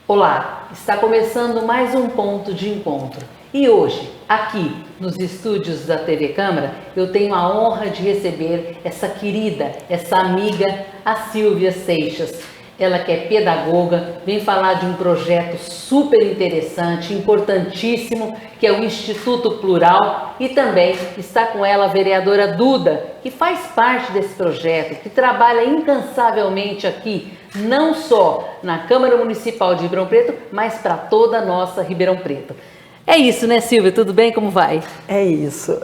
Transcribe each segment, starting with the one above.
Olá, está começando mais um ponto de encontro. E hoje, aqui nos estúdios da TV Câmara, eu tenho a honra de receber essa querida, essa amiga, a Silvia Seixas. Ela que é pedagoga, vem falar de um projeto super interessante, importantíssimo, que é o Instituto Plural, e também está com ela a vereadora Duda, que faz parte desse projeto, que trabalha incansavelmente aqui, não só na Câmara Municipal de Ribeirão Preto, mas para toda a nossa Ribeirão Preto. É isso, né, Silvia? Tudo bem? Como vai? É isso.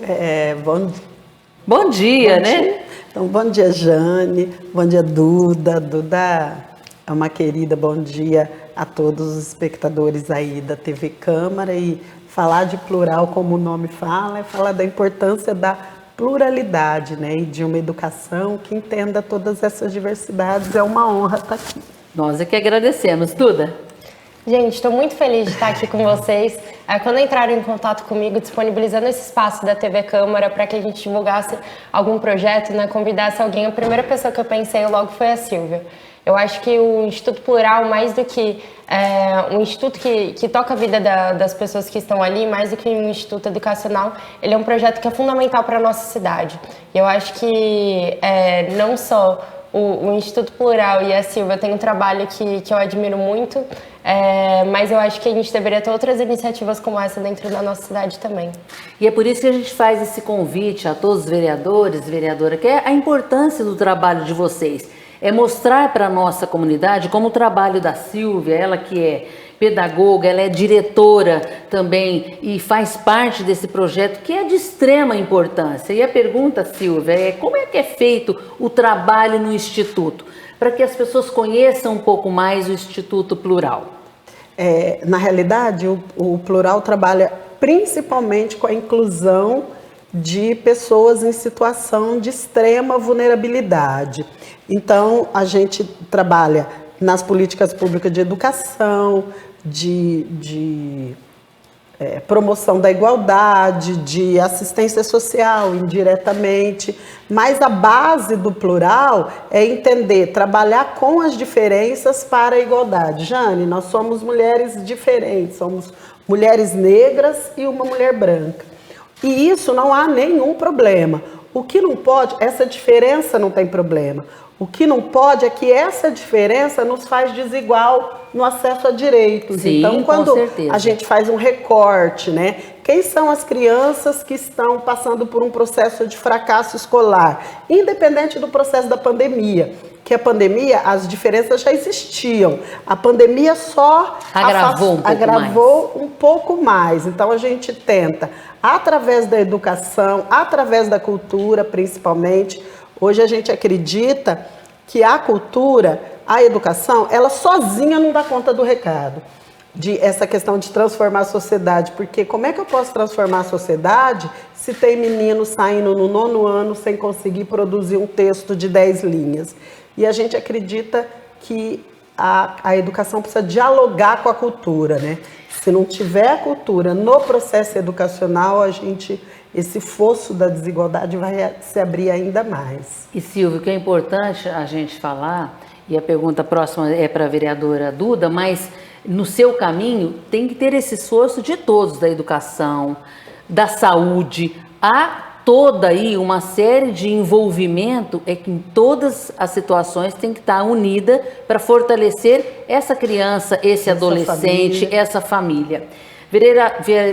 Bom dia, né? Dia. Então, bom dia, Jane. Bom dia, Duda. Duda é uma querida. Bom dia a todos os espectadores aí da TV Câmara. E falar de plural, como o nome fala, é falar da importância da pluralidade, né? E de uma educação que entenda todas essas diversidades. É uma honra estar aqui. Nós é que agradecemos. Duda? Gente, estou muito feliz de estar aqui com vocês. Quando entraram em contato comigo, disponibilizando esse espaço da TV Câmara para que a gente divulgasse algum projeto, né, convidasse alguém, a primeira pessoa que eu pensei logo foi a Silvia. Eu acho que o Instituto Plural, mais do que um instituto que toca a vida das pessoas que estão ali, mais do que um instituto educacional, ele é um projeto que é fundamental para a nossa cidade. E eu acho que não só o Instituto Plural e a Silvia têm um trabalho que eu admiro muito, mas eu acho que a gente deveria ter outras iniciativas como essa dentro da nossa cidade também. E é por isso que a gente faz esse convite a todos os vereadores, vereadora, que é a importância do trabalho de vocês. É mostrar para a nossa comunidade como o trabalho da Silvia, ela que é pedagoga, ela é diretora também e faz parte desse projeto que é de extrema importância. E a pergunta, Silvia, é como é que é feito o trabalho no Instituto, para que as pessoas conheçam um pouco mais o Instituto Plural? Na realidade, o Plural trabalha principalmente com a inclusão de pessoas em situação de extrema vulnerabilidade. Então, a gente trabalha nas políticas públicas de educação, de promoção da igualdade, de assistência social indiretamente, mas a base do plural é entender, trabalhar com as diferenças para a igualdade. Jane, nós somos mulheres diferentes, somos mulheres negras e uma mulher branca. E isso não há nenhum problema. O que não pode, essa diferença não tem problema. O que não pode é que essa diferença nos faz desigual no acesso a direitos. Sim, então, quando a gente faz um recorte, né? Quem são as crianças que estão passando por um processo de fracasso escolar? Independente do processo da pandemia. Que a pandemia, as diferenças já existiam. A pandemia só agravou um pouco mais. Então, a gente tenta, através da educação, através da cultura, principalmente. Hoje a gente acredita que a cultura, a educação, ela sozinha não dá conta do recado. Essa questão de transformar a sociedade. Porque como é que eu posso transformar a sociedade se tem menino saindo no 9º ano sem conseguir produzir um texto de 10 linhas? E a gente acredita que a educação precisa dialogar com a cultura, né? Se não tiver a cultura no processo educacional, esse fosso da desigualdade vai se abrir ainda mais. E Silvio, o que é importante a gente falar, e a pergunta próxima é para a vereadora Duda, mas no seu caminho tem que ter esse esforço de todos, da educação, da saúde, há toda aí uma série de envolvimento que em todas as situações tem que estar unida para fortalecer essa criança, esse adolescente, essa família.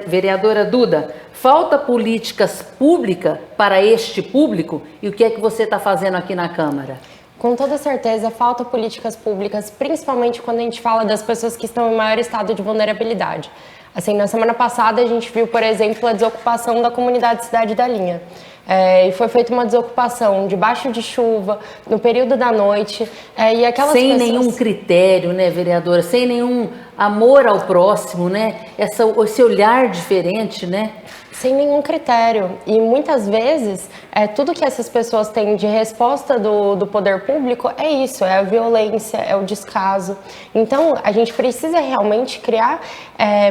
Vereadora Duda, falta políticas públicas para este público e o que é que você está fazendo aqui na Câmara? Com toda certeza, falta políticas públicas, principalmente quando a gente fala das pessoas que estão em maior estado de vulnerabilidade. Assim, na semana passada a gente viu, por exemplo, a desocupação da comunidade Cidade da Linha. E foi feita uma desocupação debaixo de chuva, no período da noite. E aquelas sem pessoas... nenhum critério, né, vereadora? Sem nenhum amor ao próximo, né? Esse olhar diferente, né? Sem nenhum critério. E muitas vezes, tudo que essas pessoas têm de resposta do poder público é isso, é a violência, é o descaso. Então, a gente precisa realmente criar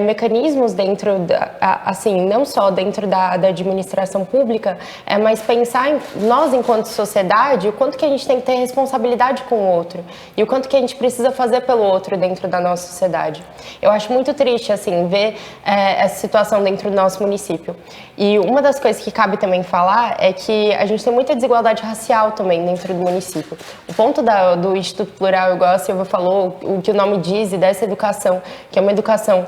mecanismos dentro, assim, não só dentro da administração pública, mas pensar em nós, enquanto sociedade, o quanto que a gente tem que ter responsabilidade com o outro e o quanto que a gente precisa fazer pelo outro dentro da nossa sociedade. Eu acho muito triste, assim, ver essa situação dentro do nosso município. E uma das coisas que cabe também falar é que a gente tem muita desigualdade racial também dentro do município. O ponto do Instituto Plural, igual a Silvia falou, o que o nome diz, e dessa educação, que é uma educação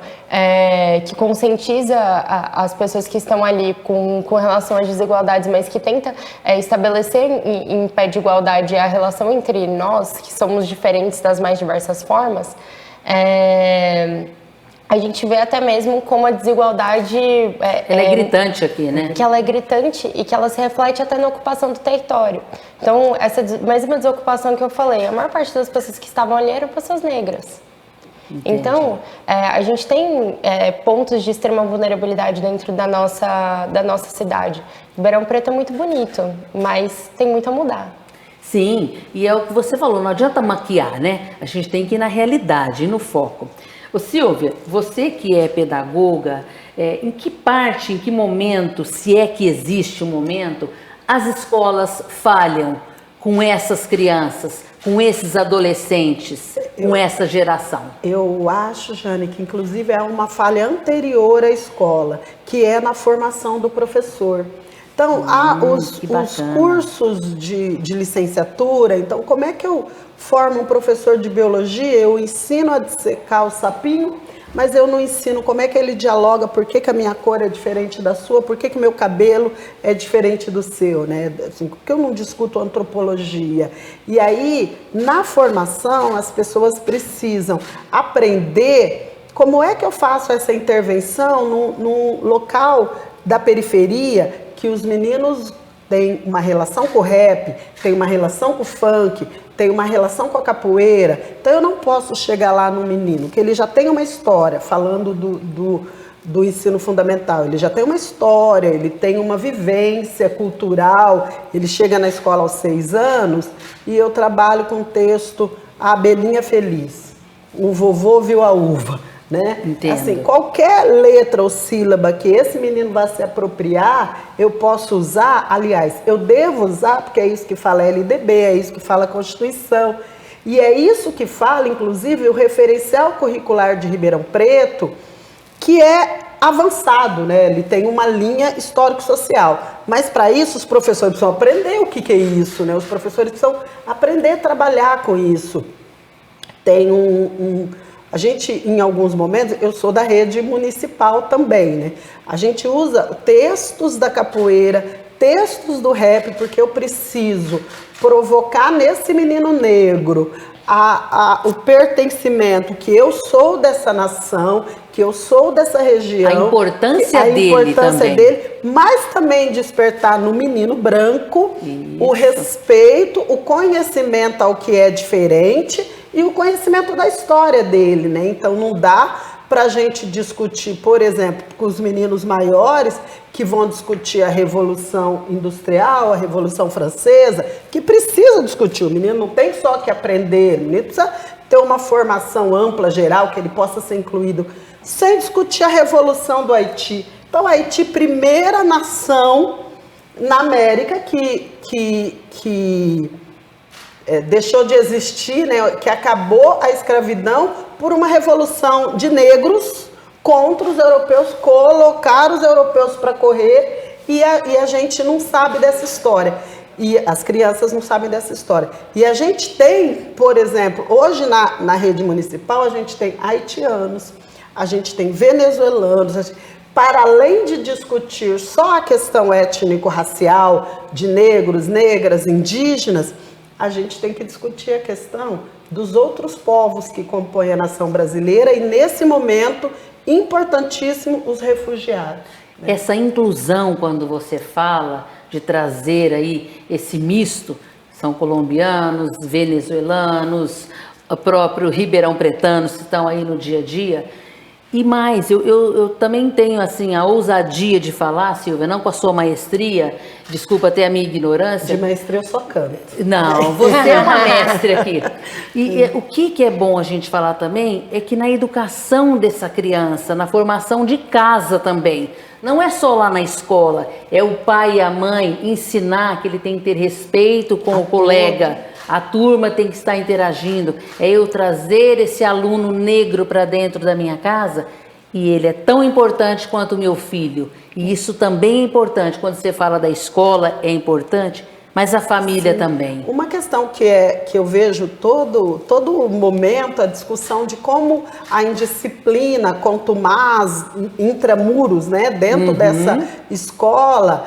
que conscientiza as pessoas que estão ali com relação às desigualdades, mas que tenta estabelecer em pé de igualdade a relação entre nós, que somos diferentes das mais diversas formas, a gente vê até mesmo como a desigualdade... ela é gritante aqui, né? Que ela é gritante e que ela se reflete até na ocupação do território. Então, essa mesma desocupação que eu falei, a maior parte das pessoas que estavam ali eram pessoas negras. Entendi. Então, a gente tem pontos de extrema vulnerabilidade dentro da nossa cidade. Ribeirão Preto é muito bonito, mas tem muito a mudar. Sim, e é o que você falou, não adianta maquiar, né? A gente tem que ir na realidade, ir no foco. Ô Silvia, você que é pedagoga, em que parte, em que momento, se é que existe um momento, as escolas falham com essas crianças, com esses adolescentes, com essa geração? Eu acho, Jane, que inclusive é uma falha anterior à escola, que é na formação do professor. Então, há os cursos de licenciatura. Então, como é que eu formo um professor de biologia? Eu ensino a dissecar o sapinho, mas eu não ensino como é que ele dialoga, por que a minha cor é diferente da sua, por que o meu cabelo é diferente do seu, né? Assim, porque eu não discuto antropologia. E aí, na formação, as pessoas precisam aprender como é que eu faço essa intervenção num local da periferia, que os meninos têm uma relação com o rap, têm uma relação com o funk, têm uma relação com a capoeira. Então eu não posso chegar lá no menino, que ele já tem uma história, falando do ensino fundamental, ele já tem uma história, ele tem uma vivência cultural, ele chega na escola aos 6 anos e eu trabalho com o texto A Abelhinha Feliz, o vovô viu a uva. Né? Assim, qualquer letra ou sílaba que esse menino vai se apropriar, eu posso usar, aliás, eu devo usar, porque é isso que fala a LDB, é isso que fala a Constituição, e é isso que fala, inclusive, o referencial curricular de Ribeirão Preto, que é avançado, né? Ele tem uma linha histórico-social, mas para isso os professores precisam aprender o que é isso, né? Os professores precisam aprender a trabalhar com isso. Tem a gente, em alguns momentos, eu sou da rede municipal também, né? A gente usa textos da capoeira, textos do rap, porque eu preciso provocar nesse menino negro o pertencimento, que eu sou dessa nação, que eu sou dessa região. A importância dele, mas também despertar no menino branco o respeito, o conhecimento ao que é diferente e o conhecimento da história dele, né? Então não dá para a gente discutir, por exemplo, com os meninos maiores que vão discutir a Revolução Industrial, a Revolução Francesa, que precisa discutir. O menino não tem só que aprender, o menino precisa ter uma formação ampla, geral, que ele possa ser incluído, sem discutir a Revolução do Haiti. Então, Haiti, primeira nação na América que deixou de existir, né, que acabou a escravidão por uma revolução de negros contra os europeus, colocar os europeus para correr e a gente não sabe dessa história. E as crianças não sabem dessa história. E a gente tem, por exemplo, hoje na rede municipal, a gente tem haitianos, a gente tem venezuelanos, para além de discutir só a questão étnico-racial de negros, negras, indígenas, a gente tem que discutir a questão dos outros povos que compõem a nação brasileira e, nesse momento, importantíssimo, os refugiados. Né? Essa inclusão, quando você fala de trazer aí esse misto, são colombianos, venezuelanos, o próprio ribeirão pretanos que estão aí no dia a dia, E mais, eu também tenho assim a ousadia de falar, Silvia, não com a sua maestria, desculpa até a minha ignorância. De maestria eu só canto. Não, você é uma mestre aqui. E o que é bom a gente falar também é que na educação dessa criança, na formação de casa também, não é só lá na escola, é o pai e a mãe ensinar que ele tem que ter respeito com o colega, a turma tem que estar interagindo, é eu trazer esse aluno negro para dentro da minha casa e ele é tão importante quanto o meu filho. E isso também é importante, quando você fala da escola é importante, mas a família Sim. também. Uma questão que eu vejo todo momento, a discussão de como a indisciplina contumaz intramuros, né, dentro dessa escola,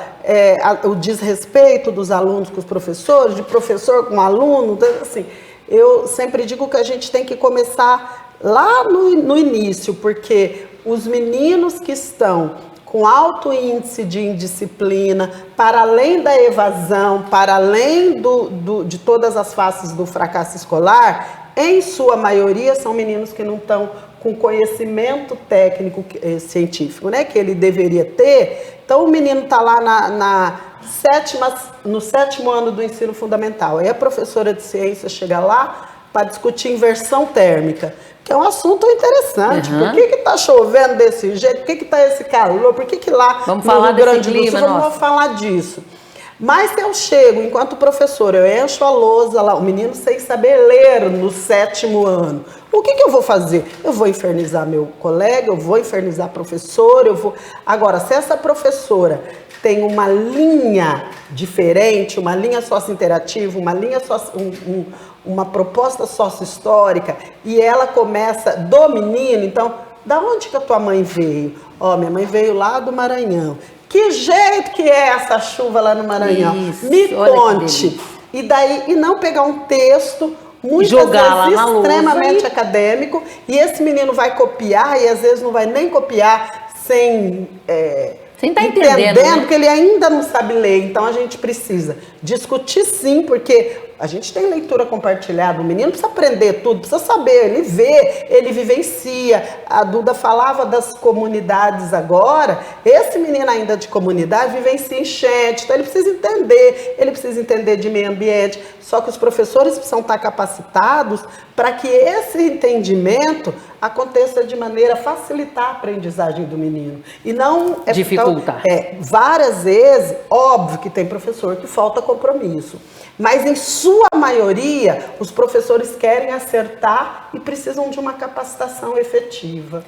o desrespeito dos alunos com os professores, de professor com aluno, assim, eu sempre digo que a gente tem que começar lá no início, porque os meninos que estão com alto índice de indisciplina, para além da evasão, para além de todas as faces do fracasso escolar, em sua maioria são meninos que não estão com conhecimento técnico científico, né, que ele deveria ter. Então o menino está lá no sétimo ano do ensino fundamental, aí a professora de ciência chega lá para discutir inversão térmica, que é um assunto interessante. Por que está chovendo desse jeito? Por que está esse calor? Por que lá vamos no falar Rio Grande desse do Sul? clima, Vamos falar disso. Mas eu chego, enquanto professora, eu encho a lousa lá, o menino sem saber ler no sétimo ano. O que eu vou fazer? Eu vou infernizar meu colega, eu vou infernizar a professora, Agora, se essa professora tem uma linha diferente, uma linha sócio-interativa, uma linha uma proposta sócio-histórica, e ela começa do menino, então, da onde que a tua mãe veio? Minha mãe veio lá do Maranhão. Que jeito que é essa chuva lá no Maranhão? Isso, me conte. E não pegar um texto muitas jogar vezes lá na extremamente lousa acadêmico, e esse menino vai copiar, e às vezes não vai nem copiar sem estar entendendo, né? que ele ainda não sabe ler. Então a gente precisa discutir sim, porque a gente tem leitura compartilhada, o menino precisa aprender tudo, precisa saber, ele vê, ele vivencia. A Duda falava das comunidades agora, esse menino ainda de comunidade vivencia enchente, então ele precisa entender de meio ambiente, só que os professores precisam estar capacitados para que esse entendimento aconteça de maneira a facilitar a aprendizagem do menino. E não dificultar. Várias vezes, óbvio que tem professor que falta compromisso, mas em sua maioria, os professores querem acertar e precisam de uma capacitação efetiva.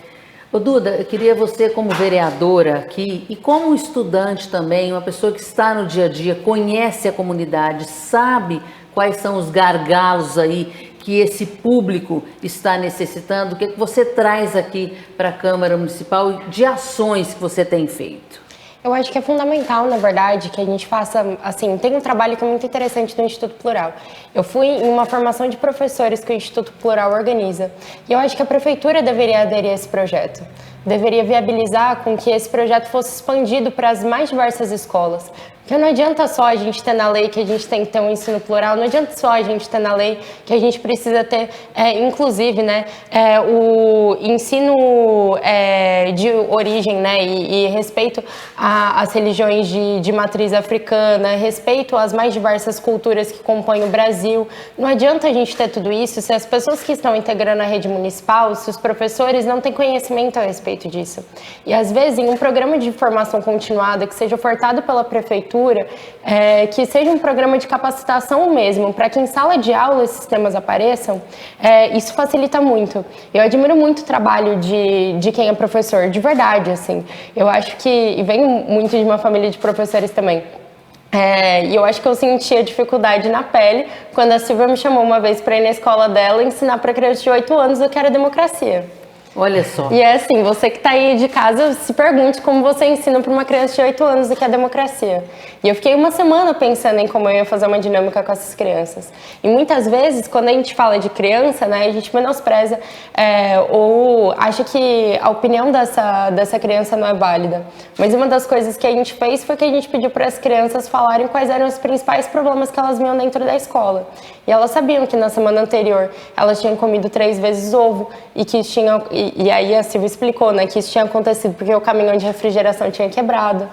Ô Duda, eu queria você como vereadora aqui e como estudante também, uma pessoa que está no dia a dia, conhece a comunidade, sabe quais são os gargalos aí que esse público está necessitando, o que você traz aqui para a Câmara Municipal de ações que você tem feito? Eu acho que é fundamental, na verdade, que a gente faça, assim, tem um trabalho que é muito interessante do Instituto Plural. Eu fui em uma formação de professores que o Instituto Plural organiza, e eu acho que a Prefeitura deveria aderir a esse projeto. Deveria viabilizar com que esse projeto fosse expandido para as mais diversas escolas. Porque não adianta só a gente ter na lei que a gente tem que ter um ensino plural, não adianta só a gente ter na lei que a gente precisa ter, inclusive, né, o ensino de origem, né, e respeito às religiões de matriz africana, respeito às mais diversas culturas que compõem o Brasil. Não adianta a gente ter tudo isso se as pessoas que estão integrando a rede municipal, se os professores não têm conhecimento a respeito disso. E às vezes, em um programa de formação continuada que seja ofertado pela Prefeitura, que seja um programa de capacitação mesmo, para que em sala de aula esses temas apareçam, isso facilita muito. Eu admiro muito o trabalho de quem é professor, de verdade, assim. Eu acho que, e venho muito de uma família de professores também, e eu acho que eu senti a dificuldade na pele quando a Silvia me chamou uma vez para ir na escola dela ensinar para criança de 8 anos o que era democracia. Olha só. E é assim, você que está aí de casa, se pergunte como você ensina para uma criança de 8 anos o que é democracia. E eu fiquei uma semana pensando em como eu ia fazer uma dinâmica com essas crianças. E muitas vezes, quando a gente fala de criança, né, a gente menospreza ou acha que a opinião dessa criança não é válida. Mas uma das coisas que a gente fez foi que a gente pediu para as crianças falarem quais eram os principais problemas que elas viam dentro da escola. E elas sabiam que na semana anterior elas tinham comido 3 vezes ovo e que e aí a Silvia explicou, né, que isso tinha acontecido porque o caminhão de refrigeração tinha quebrado.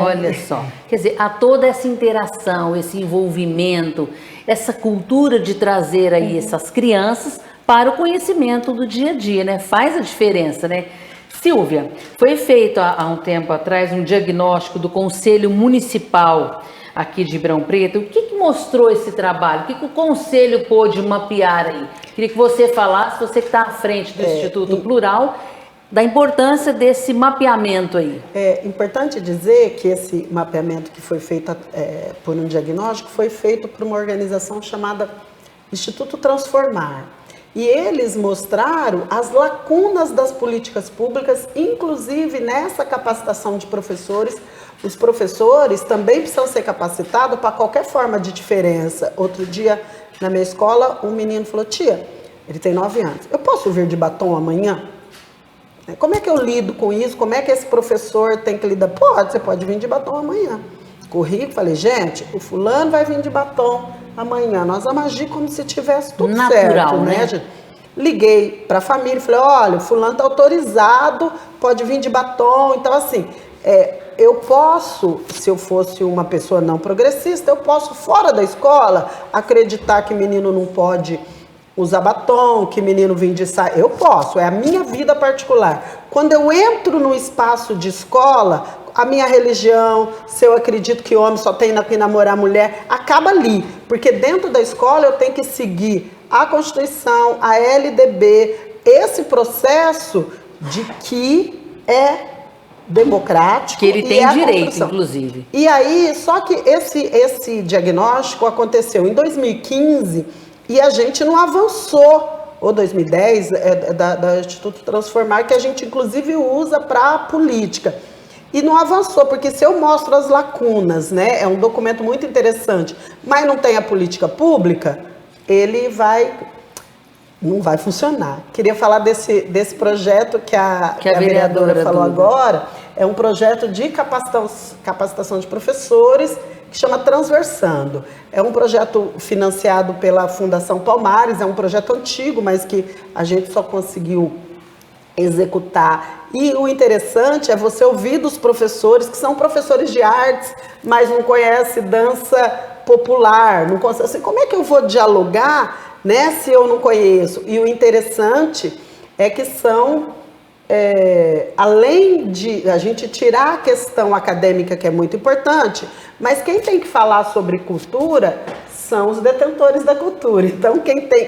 Olha só, quer dizer, há toda essa interação, esse envolvimento, essa cultura de trazer aí essas crianças para o conhecimento do dia a dia, né? Faz a diferença, né? Silvia, foi feito há um tempo atrás um diagnóstico do Conselho Municipal aqui de Ribeirão Preto. O que mostrou esse trabalho? O que o Conselho pôde mapear aí? Queria que você falasse, você que está à frente do Instituto Plural, da importância desse mapeamento aí. É importante dizer que esse mapeamento que foi feito por um diagnóstico foi feito por uma organização chamada Instituto Transformar. E eles mostraram as lacunas das políticas públicas, inclusive nessa capacitação de professores. Os professores também precisam ser capacitados para qualquer forma de diferença. Outro dia, na minha escola, um menino falou: tia, ele tem 9 anos, eu posso vir de batom amanhã? Como é que eu lido com isso? Como é que esse professor tem que lidar? Pode, você pode vir de batom amanhã. Corri, falei: gente, o fulano vai vir de batom amanhã, nós vamos agir como se tivesse tudo natural, certo, né, gente? Liguei para a família, falei: olha, o fulano está autorizado, pode vir de batom. Então, assim, eu posso, se eu fosse uma pessoa não progressista, eu posso, fora da escola, acreditar que menino não pode usar batom, que menino vem de saia. Eu posso, é a minha vida particular. Quando eu entro no espaço de escola, a minha religião, se eu acredito que homem só tem que namorar mulher, acaba ali. Porque dentro da escola eu tenho que seguir a Constituição, a LDB, esse processo de que é democrático. Que ele tem direito, inclusive. E aí, só que esse diagnóstico aconteceu em 2015 e a gente não avançou. Ou 2010, da Instituto Transformar, que a gente inclusive usa para a política. E não avançou, porque se eu mostro as lacunas, né, é um documento muito interessante, mas não tem a política pública, ele não vai funcionar. Queria falar desse projeto que a vereadora falou agora. É um projeto de capacitação de professores que chama Transversando. É um projeto financiado pela Fundação Palmares, é um projeto antigo, mas que a gente só conseguiu executar. E o interessante é você ouvir dos professores, que são professores de artes, mas não conhecem dança popular, não consegue, assim, como é que eu vou dialogar, né, se eu não conheço? E o interessante é que são, além de a gente tirar a questão acadêmica, que é muito importante, mas quem tem que falar sobre cultura são os detentores da cultura. Então,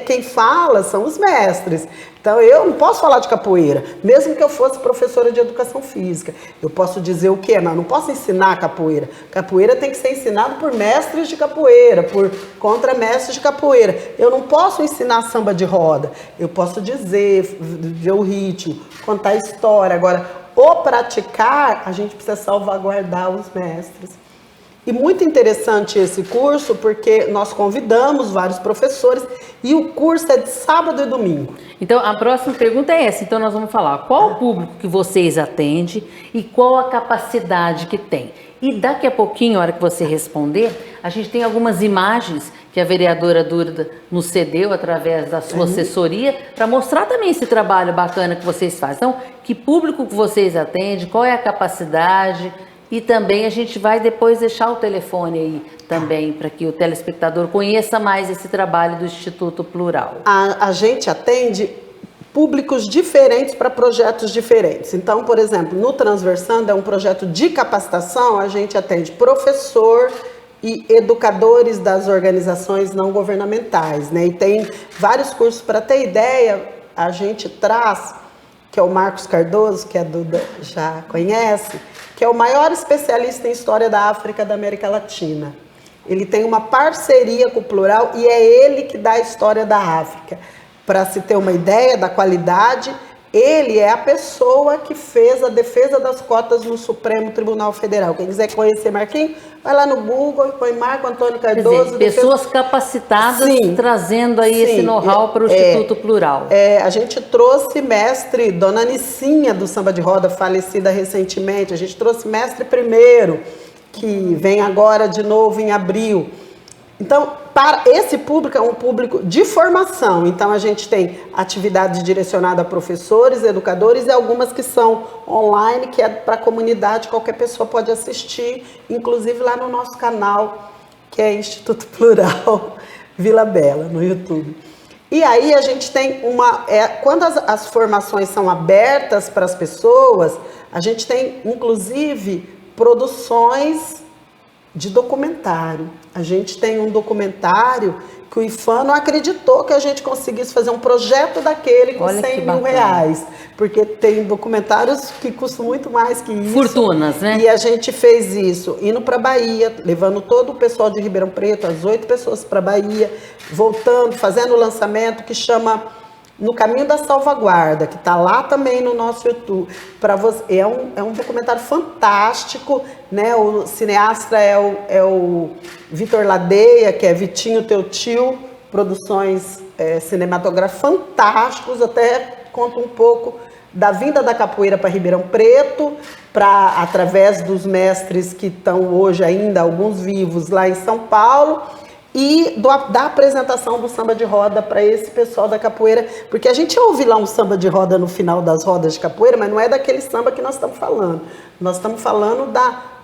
quem fala são os mestres. Então, eu não posso falar de capoeira, mesmo que eu fosse professora de educação física. Eu posso dizer o quê? Não posso ensinar capoeira. Capoeira tem que ser ensinado por mestres de capoeira, por contramestres de capoeira. Eu não posso ensinar samba de roda. Eu posso dizer, ver o ritmo, contar a história. Agora, o praticar, a gente precisa salvaguardar os mestres. E muito interessante esse curso, porque nós convidamos vários professores e o curso é de sábado e domingo. Então, a próxima pergunta é essa. Então, nós vamos falar qual o público que vocês atendem e qual a capacidade que tem. E daqui a pouquinho, a hora que você responder, a gente tem algumas imagens que a vereadora Durda nos cedeu através da sua assessoria para mostrar também esse trabalho bacana que vocês fazem. Então, que público que vocês atendem, qual é a capacidade. E também a gente vai depois deixar o telefone aí também, para que o telespectador conheça mais esse trabalho do Instituto Plural. A gente atende públicos diferentes para projetos diferentes. Então, por exemplo, no Transversando é um projeto de capacitação, a gente atende professor e educadores das organizações não governamentais, né? E tem vários cursos. Para ter ideia, a gente traz, que é o Marcos Cardoso, que a Duda já conhece, que é o maior especialista em história da África da América Latina. Ele tem uma parceria com o Plural e é ele que dá a história da África. Para se ter uma ideia da qualidade, ele é a pessoa que fez a defesa das cotas no Supremo Tribunal Federal. Quem quiser conhecer Marquinhos, vai lá no Google e põe Marco Antônio Cardoso. Quer dizer, pessoas capacitadas, sim, trazendo aí esse know-how para o Instituto Plural. A gente trouxe mestre, Dona Nicinha do Samba de Roda, falecida recentemente. A gente trouxe mestre primeiro, que vem agora de novo em abril. Então, para esse público, é um público de formação. Então, a gente tem atividades direcionadas a professores, educadores e algumas que são online, que é para a comunidade, qualquer pessoa pode assistir, inclusive lá no nosso canal, que é Instituto Plural Vila Bela, no YouTube. E aí a gente tem quando as formações são abertas para as pessoas, a gente tem, inclusive, produções de documentário. A gente tem um documentário que o IFAM não acreditou que a gente conseguisse fazer um projeto daquele com Olha 100 que mil bacana. reais. Porque tem documentários que custam muito mais que isso. Fortunas, né? E a gente fez isso indo para Bahia, levando todo o pessoal de Ribeirão Preto, as 8 pessoas para Bahia, voltando, fazendo o lançamento que chama No Caminho da Salvaguarda, que está lá também no nosso YouTube. É um documentário fantástico, né? O cineasta é o Vitor Ladeia, que é Vitinho Teu Tio, produções cinematográficas fantásticos, até conta um pouco da vinda da capoeira para Ribeirão Preto, através dos mestres que estão hoje ainda, alguns vivos, lá em São Paulo, e da apresentação do samba de roda para esse pessoal da capoeira, porque a gente ouve lá um samba de roda no final das rodas de capoeira, mas não é daquele samba que nós estamos falando. Nós estamos falando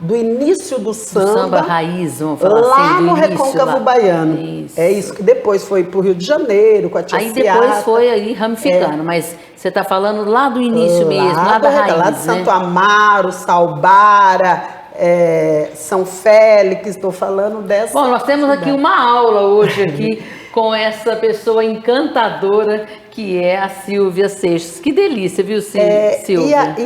do início do samba raiz, vamos falar lá assim, do no início, Recôncavo lá. Baiano. Isso. É isso, que depois foi para o Rio de Janeiro, com a Tia Aí Ciata. depois foi aí ramificando, mas você está falando lá do início mesmo, lá da raiz, lá de Santo Amaro, Salbara, São Félix, estou falando dessa. Bom, nós temos aqui uma aula hoje aqui com essa pessoa encantadora que é a Silvia Seixas. Que delícia, viu, Silvia?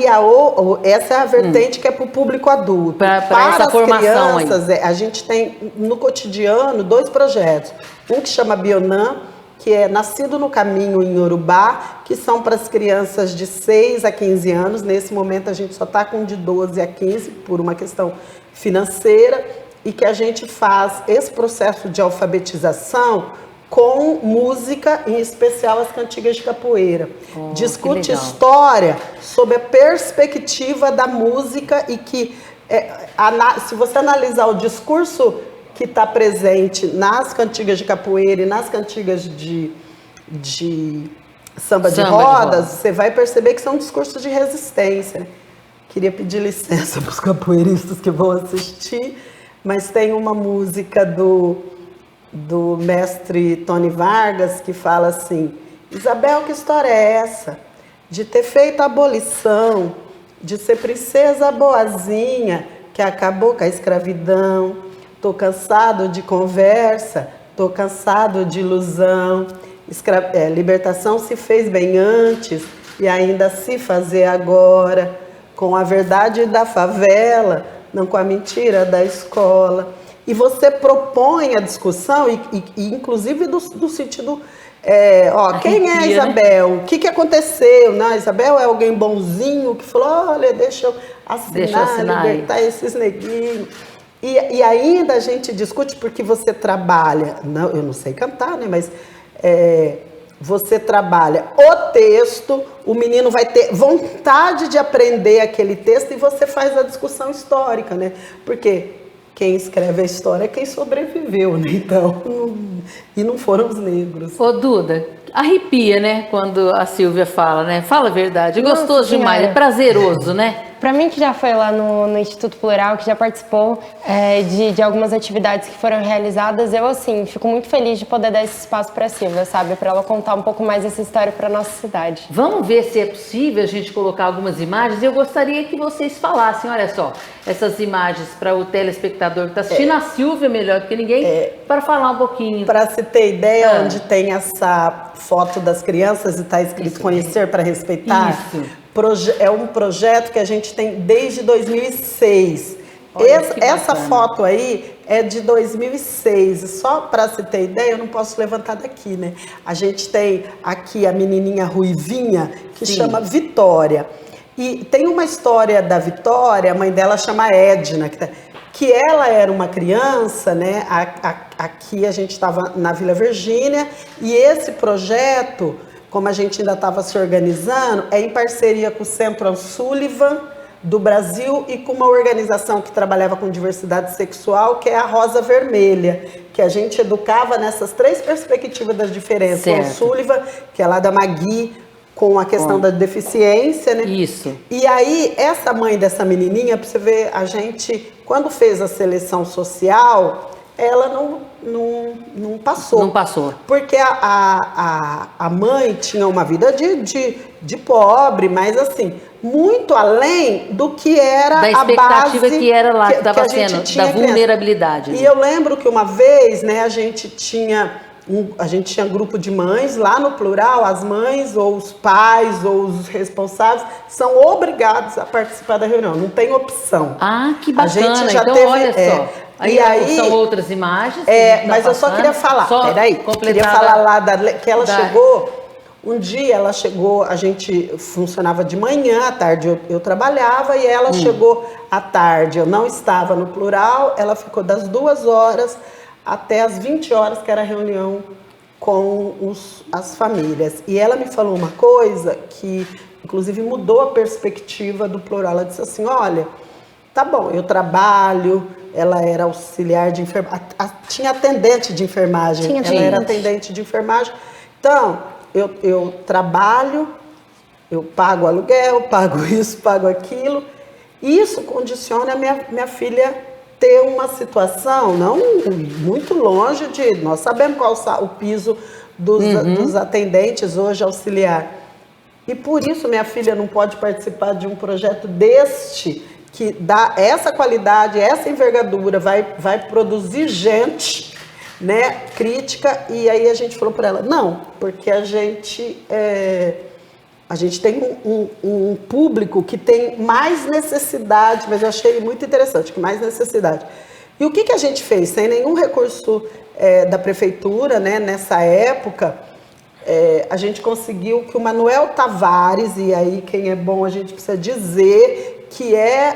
Essa é a vertente que é para o público adulto. Para essa as formação crianças, a gente tem no cotidiano 2 projetos. Um que chama Bionã, que é Nascido no Caminho em Urubá, que são para as crianças de 6 a 15 anos. Nesse momento a gente só está com de 12 a 15, por uma questão financeira, e que a gente faz esse processo de alfabetização com música, em especial as cantigas de capoeira. Discute história sob a perspectiva da música e que, se você analisar o discurso que está presente nas cantigas de capoeira e nas cantigas de samba de rodas, você vai perceber que são discursos de resistência. Queria pedir licença para os capoeiristas que vão assistir, mas tem uma música do mestre Tony Vargas que fala assim: Isabel, que história é essa? De ter feito a abolição, de ser princesa boazinha, que acabou com a escravidão. Tô cansado de conversa, tô cansado de ilusão. Libertação se fez bem antes e ainda se fazer agora, com a verdade da favela, não com a mentira da escola. E você propõe a discussão, e inclusive do sentido, quem é a Isabel? Né? O que aconteceu? Não, a Isabel é alguém bonzinho que falou, olha, deixa eu assinar. Libertar esses neguinhos. E ainda a gente discute porque você trabalha, eu não sei cantar, né? Mas você trabalha o texto, o menino vai ter vontade de aprender aquele texto e você faz a discussão histórica, né? Porque quem escreve a história é quem sobreviveu, né? Então, e não foram os negros. Ô, Duda, arrepia, né? Quando a Silvia fala, né? Fala a verdade. É gostoso demais, é prazeroso, né? Para mim, que já foi lá no Instituto Plural, que já participou de algumas atividades que foram realizadas, eu, assim, fico muito feliz de poder dar esse espaço para a Silvia, sabe? Para ela contar um pouco mais essa história para nossa cidade. Vamos ver se é possível a gente colocar algumas imagens. Eu gostaria que vocês falassem, olha só, essas imagens para o telespectador que está assistindo a Silvia melhor do que ninguém, para falar um pouquinho. Para se ter ideia, onde tem essa foto das crianças e está escrito isso, conhecer para respeitar. Isso. É um projeto que a gente tem desde 2006. Essa foto aí é de 2006. Só para se ter ideia, eu não posso levantar daqui, né? A gente tem aqui a menininha ruivinha, que chama Vitória. E tem uma história da Vitória, a mãe dela chama Edna, que ela era uma criança, né? Aqui a gente estava na Vila Virgínia, e esse projeto, como a gente ainda estava se organizando, é em parceria com o Centro Sullivan, do Brasil e com uma organização que trabalhava com diversidade sexual, que é a Rosa Vermelha, que a gente educava nessas 3 perspectivas das diferenças. Certo. O Sullivan, que é lá da Magui, com a questão da deficiência, né? Isso. E aí, essa mãe dessa menininha, pra você ver, a gente, quando fez a seleção social, ela não passou. Não passou. Porque a mãe tinha uma vida de pobre, mas assim, muito além do que era Da a base expectativa que era lá, que estava a gente sendo, tinha da criança. vulnerabilidade. E eu lembro que uma vez, né, a gente tinha grupo de mães, lá no plural, as mães ou os pais ou os responsáveis são obrigados a participar da reunião, não tem opção. Ah, que bacana. A gente já então, teve, olha só. Aí são outras imagens. Mas eu só queria falar, queria falar lá que ela chegou, um dia ela chegou, a gente funcionava de manhã, à tarde eu trabalhava e ela chegou à tarde, eu não estava no plural, ela ficou das 2 horas até as 20 horas, que era a reunião com as famílias. E ela me falou uma coisa que, inclusive, mudou a perspectiva do plural. Ela disse assim, olha, tá bom, eu trabalho, ela era auxiliar de enfermagem, tinha atendente de enfermagem, ela era atendente de enfermagem. Então, eu trabalho, eu pago aluguel, pago isso, pago aquilo. Isso condiciona a minha filha ter uma situação, não muito longe de... Nós sabemos qual o piso dos atendentes hoje auxiliar. E por isso minha filha não pode participar de um projeto deste, que dá essa qualidade, essa envergadura, vai produzir gente, né, crítica. E aí a gente falou para ela, não, porque a gente tem um público que tem mais necessidade, mas eu achei muito interessante, que mais necessidade. E o que a gente fez? Sem nenhum recurso da prefeitura, né, nessa época, a gente conseguiu que o Manuel Tavares, e aí quem é bom a gente precisa dizer, que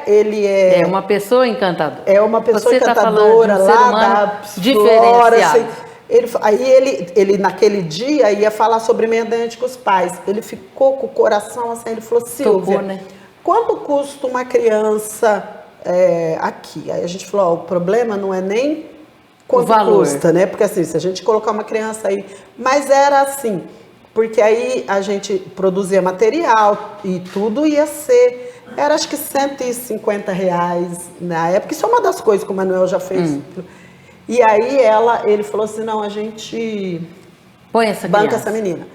ele é... É uma pessoa encantadora. É uma pessoa Você encantadora, tá falando de um ser lá humano da diferenciado. Flora, assim, ele naquele dia ia falar sobre meio ambiente com os pais. Ele ficou com o coração assim, ele falou, Silvia, né? quanto custa uma criança aqui? Aí a gente falou, o problema não é nem quanto custa, né? Porque assim, se a gente colocar uma criança aí... Mas era assim, porque aí a gente produzia material e tudo ia ser... Era acho que R$150 na época. Isso é uma das coisas que o Manuel já fez. E aí ele falou assim, não, a gente põe essa banca criança. essa menina.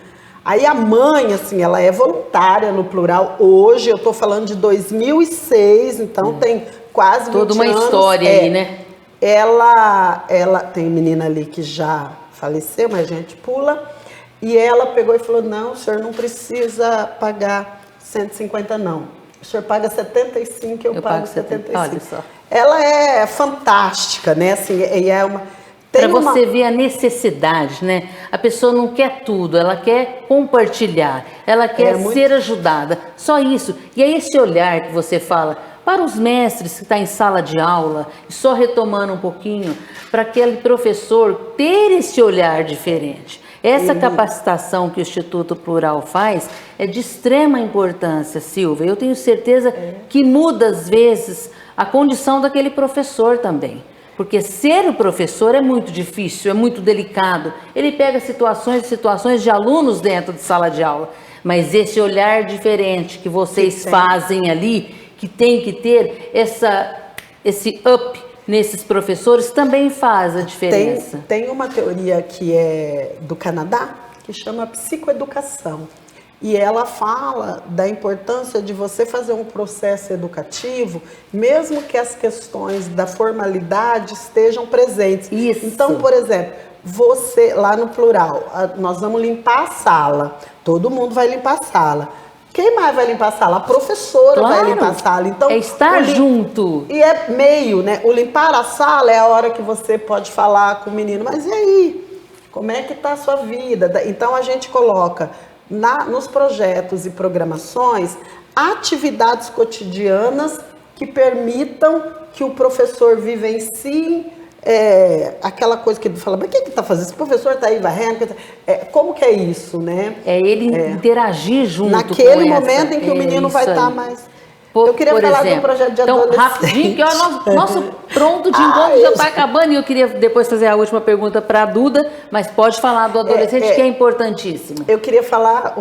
Aí a mãe, assim, ela é voluntária no plural. Hoje, eu tô falando de 2006, então tem quase 20 anos. Toda uma história aí, né? Ela tem menina ali que já faleceu, mas a gente pula. E ela pegou e falou, não, o senhor não precisa pagar 150 não. O senhor paga 75, eu pago 75. Olha só. Ela é fantástica, né? Assim, e é uma... Para você ver a necessidade, né? A pessoa não quer tudo, ela quer compartilhar, ela quer ser ajudada, só isso. E é esse olhar que você fala para os mestres que estão em sala de aula, só retomando um pouquinho, para aquele professor ter esse olhar diferente. Essa capacitação que o Instituto Plural faz é de extrema importância, Silvia. Eu tenho certeza que muda, às vezes, a condição daquele professor também. Porque ser o professor é muito difícil, é muito delicado. Ele pega situações de alunos dentro de sala de aula. Mas esse olhar diferente que vocês fazem ali, que tem que ter esse up nesses professores, também faz a diferença. Tem uma teoria que é do Canadá, que chama psicoeducação. E ela fala da importância de você fazer um processo educativo, mesmo que as questões da formalidade estejam presentes. Isso. Então, por exemplo, você, lá no plural, nós vamos limpar a sala. Todo mundo vai limpar a sala. Quem mais vai limpar a sala? A professora vai limpar a sala. Então, é estar junto. E é meio, né? O limpar a sala é a hora que você pode falar com o menino. Mas e aí? Como é que está a sua vida? Então, a gente coloca nos projetos e programações atividades cotidianas que permitam que o professor vivencie aquela coisa que ele fala, mas o que está fazendo? Esse professor está aí varrendo? Como que é isso, né? É ele interagir junto naquele momento em que o menino vai estar mais... Eu queria falar do projeto de adolescente. Então, rapidinho, que o nosso pronto de encontro já está acabando, e eu queria depois fazer a última pergunta para a Duda, mas pode falar do adolescente, que é importantíssimo. Eu queria falar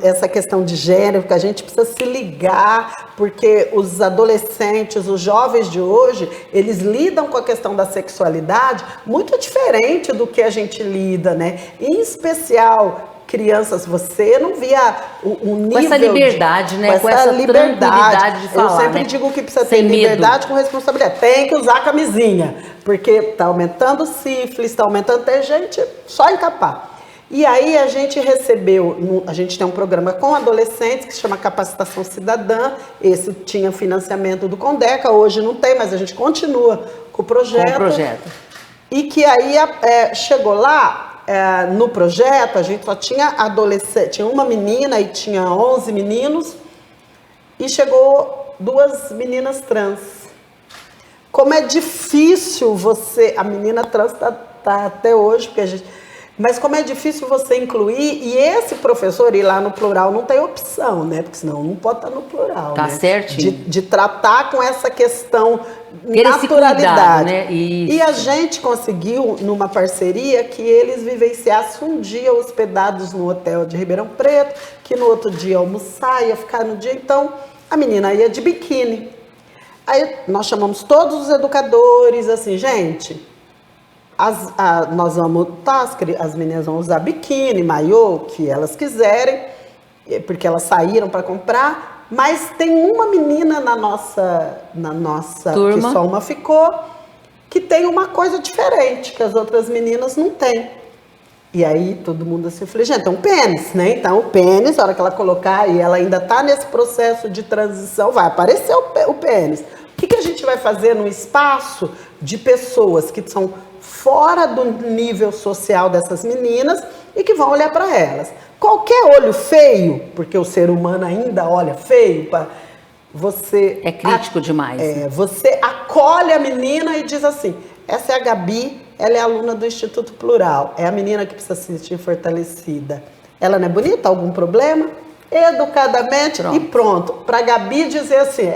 essa questão de gênero, que a gente precisa se ligar, porque os adolescentes, os jovens de hoje, eles lidam com a questão da sexualidade muito diferente do que a gente lida, né? Em especial, crianças, você não via o nível... Com essa liberdade, né? Com essa liberdade de falar, eu sempre digo que precisa ter liberdade com responsabilidade. Tem que usar camisinha, porque está aumentando sífilis, está aumentando... Tem gente só encapar. E aí a gente recebeu... A gente tem um programa com adolescentes que se chama Capacitação Cidadã. Esse tinha financiamento do Condeca, hoje não tem, mas a gente continua com o projeto. Com o projeto. E que aí chegou lá... no projeto, a gente só tinha adolescente, tinha uma menina e tinha 11 meninos, e chegou 2 meninas trans. Como é difícil a menina trans tá até hoje, porque mas como é difícil você incluir, e esse professor ir lá no plural não tem opção, né? Porque senão não pode estar no plural, tá, né? certinho. De tratar com essa questão Querer naturalidade. Cuidado, né? E a gente conseguiu, numa parceria, que eles vivenciassem um dia hospedados no hotel de Ribeirão Preto, que no outro dia almoçar, ia ficar no dia. Então, a menina ia de biquíni. Aí nós chamamos todos os educadores, assim, gente... nós vamos, as meninas vão usar biquíni, maiô, o que elas quiserem, porque elas saíram para comprar, mas tem uma menina na nossa turma, que só uma ficou, que tem uma coisa diferente, que as outras meninas não têm. E aí todo mundo assim, eu falei, gente, é um pênis, né? Então o pênis, na hora que ela colocar, e ela ainda está nesse processo de transição, vai aparecer o pênis. O que a gente vai fazer no espaço de pessoas que são fora do nível social dessas meninas e que vão olhar para elas? Qualquer olho feio, porque o ser humano ainda olha feio, você... É crítico demais. Você acolhe a menina e diz assim, essa é a Gabi, ela é aluna do Instituto Plural, é a menina que precisa se sentir fortalecida. Ela não é bonita? Algum problema? Educadamente, pronto. E pronto. Para a Gabi dizer assim,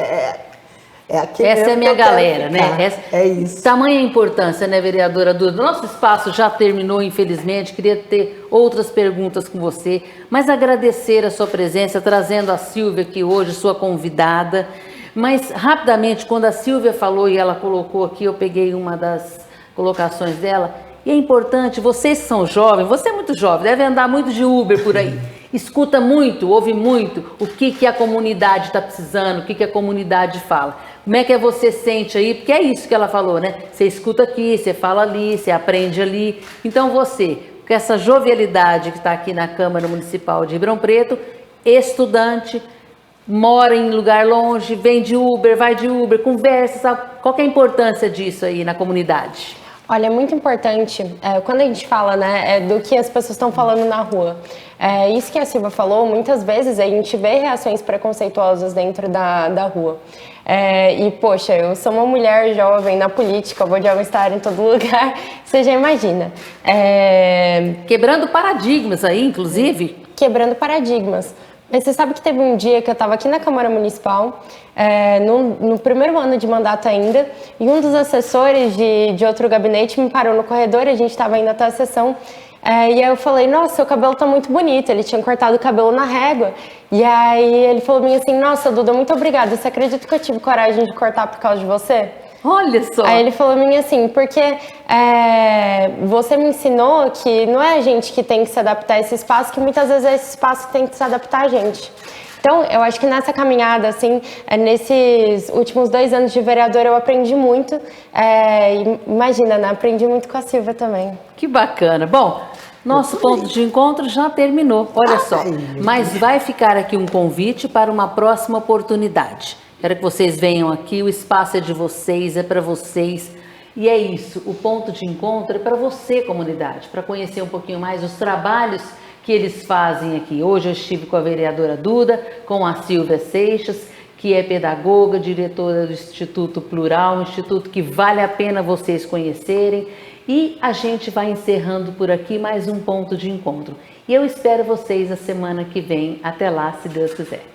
essa é a minha galera, né? É isso. Tamanha importância, né, vereadora Duda? Nosso espaço já terminou, infelizmente. Queria ter outras perguntas com você, mas agradecer a sua presença, trazendo a Silvia aqui hoje, sua convidada. Mas, rapidamente, quando a Silvia falou e ela colocou aqui, eu peguei uma das colocações dela, e é importante, vocês que são jovens, você é muito jovem, deve andar muito de Uber por aí. Escuta muito, ouve muito o que a comunidade está precisando, o que a comunidade fala. Como é que você sente aí? Porque é isso que ela falou, né? Você escuta aqui, você fala ali, você aprende ali. Então você, com essa jovialidade que está aqui na Câmara Municipal de Ribeirão Preto, estudante, mora em lugar longe, vem de Uber, vai de Uber, conversa, sabe? Qual que é a importância disso aí na comunidade? Olha, é muito importante, quando a gente fala, né, do que as pessoas estão falando na rua. Isso que a Silvia falou, muitas vezes a gente vê reações preconceituosas dentro da rua. E, poxa, eu sou uma mulher jovem na política, vou estar em todo lugar, você já imagina. Quebrando paradigmas aí, inclusive. Quebrando paradigmas. Mas você sabe que teve um dia que eu estava aqui na Câmara Municipal, no primeiro ano de mandato ainda, e um dos assessores de outro gabinete me parou no corredor, a gente estava indo até a sessão, e aí eu falei, nossa, seu cabelo tá muito bonito. Ele tinha cortado o cabelo na régua. E aí ele falou pra mim assim, nossa, Duda, muito obrigada. Você acredita que eu tive coragem de cortar por causa de você? Olha só. Aí ele falou pra mim assim, porque você me ensinou que não é a gente que tem que se adaptar a esse espaço, que muitas vezes é esse espaço que tem que se adaptar a gente. Então, eu acho que nessa caminhada, assim, nesses últimos 2 anos de vereadora, eu aprendi muito. Imagina, né? Aprendi muito com a Silvia também. Que bacana. Bom, nosso ponto de encontro já terminou, olha só. Mas vai ficar aqui um convite para uma próxima oportunidade. Quero que vocês venham aqui, o espaço é de vocês, é para vocês. E é isso, o ponto de encontro é para você, comunidade, para conhecer um pouquinho mais os trabalhos que eles fazem aqui. Hoje eu estive com a vereadora Duda, com a Silvia Seixas, que é pedagoga, diretora do Instituto Plural, um instituto que vale a pena vocês conhecerem. E a gente vai encerrando por aqui mais um ponto de encontro. E eu espero vocês a semana que vem. Até lá, se Deus quiser.